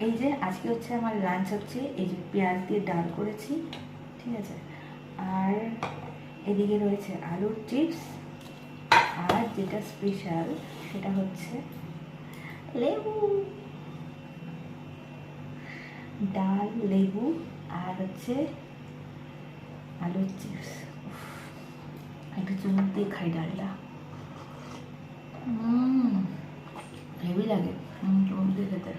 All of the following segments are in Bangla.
এই যে আজকে হচ্ছে আমার লাঞ্চ হচ্ছে এই যে পেঁয়াজ দিয়ে ডাল করেছি, ঠিক আছে, আর এদিকে রয়েছে আলুর চিপস, আর যেটা স্পেশাল সেটা হচ্ছে লেবু, ডাল, লেবু, আর হচ্ছে আলুর চিপস। একটু চুমুক দিয়ে খাই ডালটা, হেভি লাগে চুমুক দিয়ে খেতে।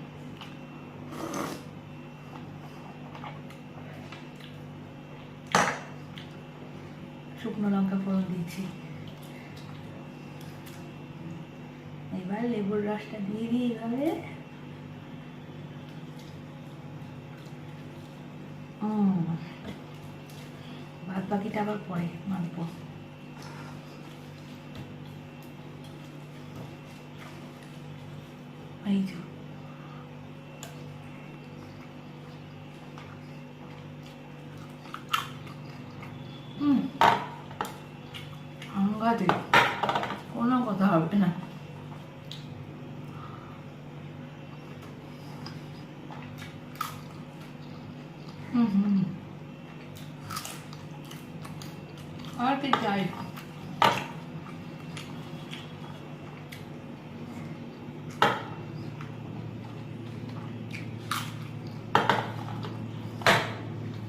শুকনো লঙ্কা ফোড়ন দিয়েছি, এবার লেবুর রসটা দিয়ে দিই এইভাবে। বাদ বাকিটা আবার পরে মাখবো। এই যে আঙ্গাতে কোনো কথা হবে না। আর কি চাই।